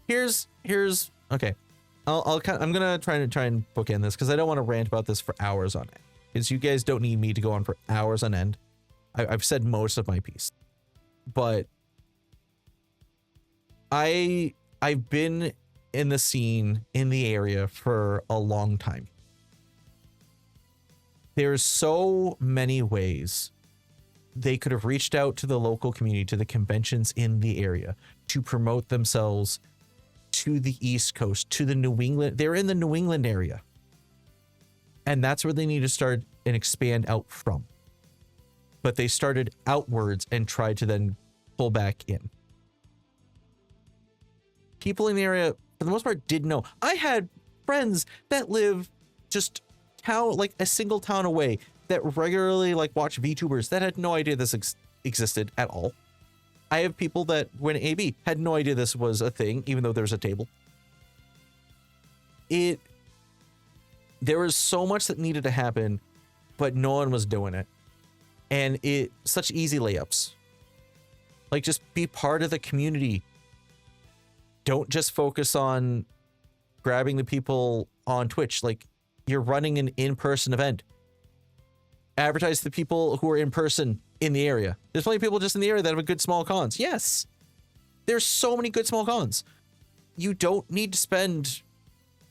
here's okay. I'm gonna try and bookend this because I don't want to rant about this for hours on end. Because you guys don't need me to go on for hours on end. I've said most of my piece, but I've been in the scene in the area for a long time. There's so many ways they could have reached out to the local community, to the conventions in the area, to promote themselves to the East Coast, to the New England. They're in the New England area. And that's where they need to start and expand out from. But they started outwards and tried to then pull back in. People in the area, for the most part, didn't know. I had friends that live just like a single town away that regularly like watch VTubers that had no idea this existed at all. I have people that when AB had no idea this was a thing, even though there's a table. There was so much that needed to happen, but no one was doing it. And such easy layups. Like, just be part of the community. Don't just focus on grabbing the people on Twitch. Like, you're running an in-person event. Advertise the people who are in person in the area. There's plenty of people just in the area that have a good small cons. Yes. There's so many good small cons. You don't need to spend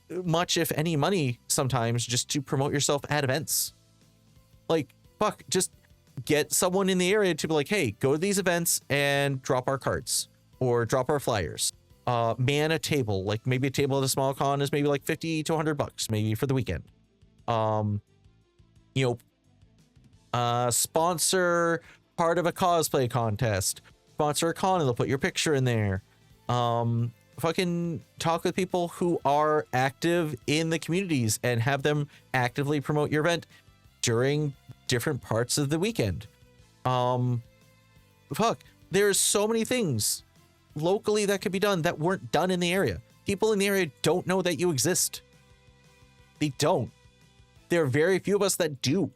much, if any, money sometimes just to promote yourself at events. Like, fuck, just get someone in the area to be like, hey, go to these events and drop our cards or drop our flyers. Man a table, like maybe a table at a small con is maybe like 50 to 100 bucks, maybe for the weekend. Sponsor part of a cosplay contest, sponsor a con and they'll put your picture in there. Fucking talk with people who are active in the communities and have them actively promote your event during different parts of the weekend. There's so many things locally that could be done that weren't done in the area. People in the area don't know that you exist. They don't. There are very few of us that do.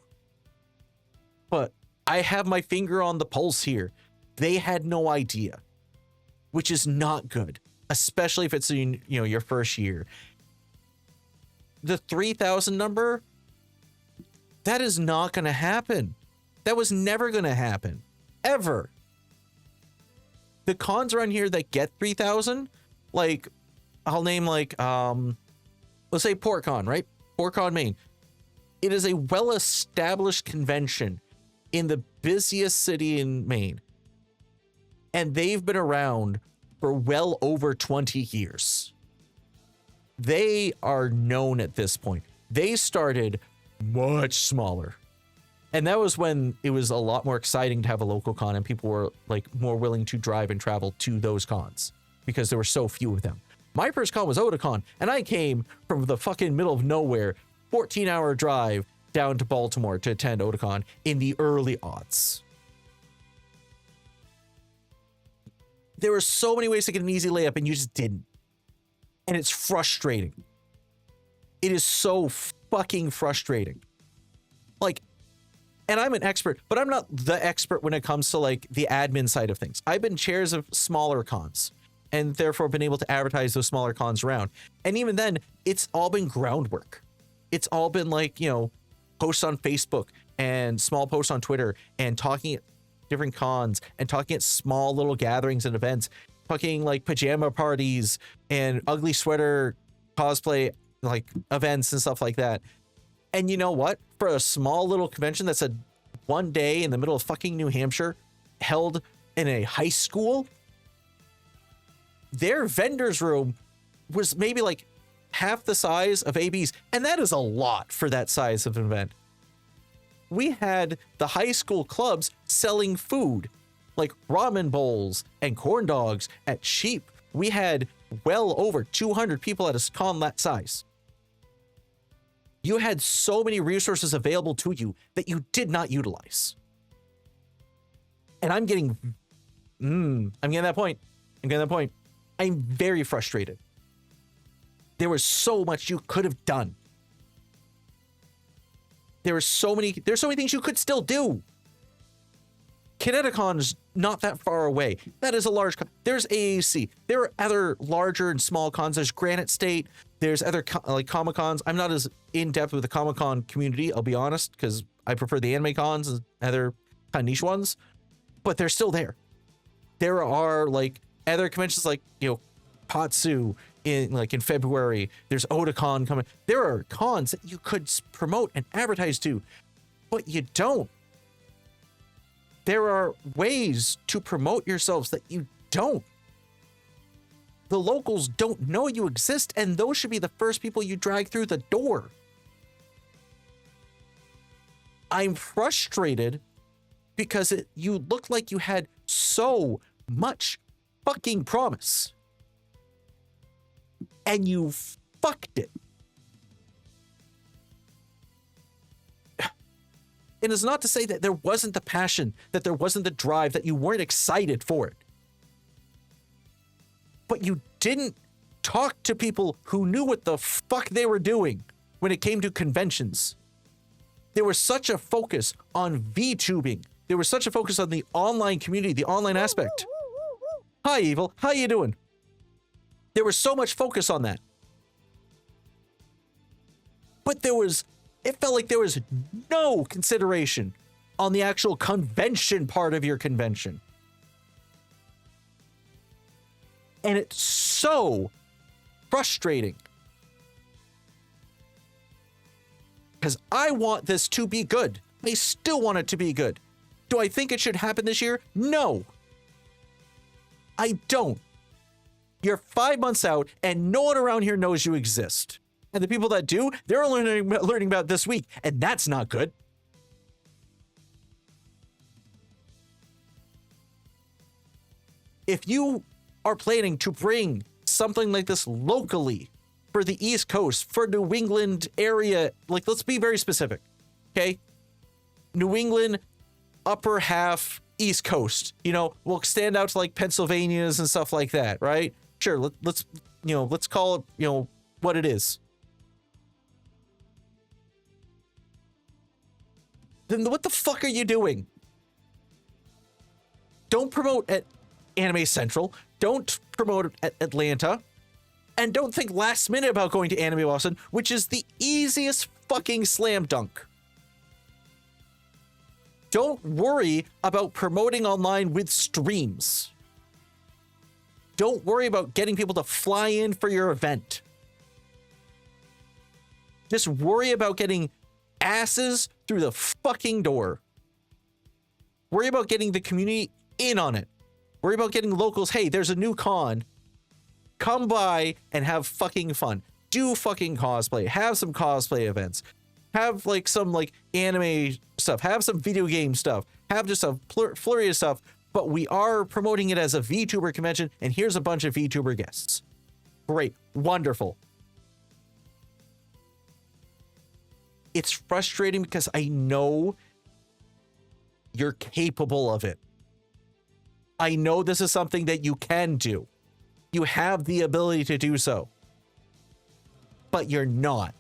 But I have my finger on the pulse here. They had no idea, which is not good, especially if it's your first year. The 3,000 number, that is not going to happen. That was never going to happen, ever. The cons around here that get 3,000, like, I'll name like, let's say PortCon, right? PortCon, Maine. It is a well-established convention in the busiest city in Maine. And they've been around for well over 20 years. They are known at this point. They started much smaller. And that was when it was a lot more exciting to have a local con and people were like more willing to drive and travel to those cons because there were so few of them. My first con was Otakon, and I came from the fucking middle of nowhere, 14-hour drive down to Baltimore to attend Otakon in the early aughts. There were so many ways to get an easy layup and you just didn't. And it's frustrating. It is so fucking frustrating. Like, and I'm an expert, but I'm not the expert when it comes to like the admin side of things. I've been chairs of smaller cons and therefore been able to advertise those smaller cons around. And even then, it's all been groundwork. It's all been like, posts on Facebook and small posts on Twitter and talking at different cons and talking at small little gatherings and events, fucking like pajama parties and ugly sweater cosplay like events and stuff like that. And you know what? For a small little convention that's a one day in the middle of fucking New Hampshire, held in a high school, their vendor's room was maybe like half the size of AB's. And that is a lot for that size of an event. We had the high school clubs selling food, like ramen bowls and corn dogs at cheap. We had well over 200 people at a con that size. You had so many resources available to you that you did not utilize. And I'm getting that point. I'm very frustrated. There was so much you could have done. There's so many things you could still do. Kineticon's not that far away. That is a large con. There's AAC. There are other larger and small cons. There's Granite State. There's other like Comic Cons. I'm not as in depth with the Comic Con community, I'll be honest, because I prefer the anime cons and other kind of niche ones, but they're still there. There are like other conventions like, you know, Patsu in February. There's Otakon coming. There are cons that you could promote and advertise to, but you don't. There are ways to promote yourselves that you don't. The locals don't know you exist, and those should be the first people you drag through the door. I'm frustrated because you looked like you had so much fucking promise, and you fucked it. It is not to say that there wasn't the passion, that there wasn't the drive, that you weren't excited for it. But you didn't talk to people who knew what the fuck they were doing when it came to conventions. There was such a focus on VTubing. There was such a focus on the online community, the online aspect. Hi, Evil. How you doing? There was so much focus on that. But it felt like there was no consideration on the actual convention part of your convention. And it's so frustrating. Because I want this to be good. I still want it to be good. Do I think it should happen this year? No. I don't. You're 5 months out and no one around here knows you exist. And the people that do, they're learning about this week, and that's not good. If you are planning to bring something like this locally for the East Coast, for New England area, like, let's be very specific, okay? New England, upper half, East Coast, you know, we'll stand out to like Pennsylvania's and stuff like that, right? Sure, let's call it, you know, what it is. Then what the fuck are you doing? Don't promote at Anime Central. Don't promote at Atlanta. And don't think last minute about going to Anime Boston, which is the easiest fucking slam dunk. Don't worry about promoting online with streams. Don't worry about getting people to fly in for your event. Just worry about getting asses through the fucking door. Worry about getting the community in on it. Worry about getting locals. Hey, there's a new con. Come by and have fucking fun. Do fucking cosplay. Have some cosplay events. Have like some like anime stuff. Have some video game stuff. Have just a flurry of stuff. But we are promoting it as a VTuber convention, and here's a bunch of VTuber guests. Great. Wonderful. It's frustrating because I know you're capable of it. I know this is something that you can do. You have the ability to do so. But you're not.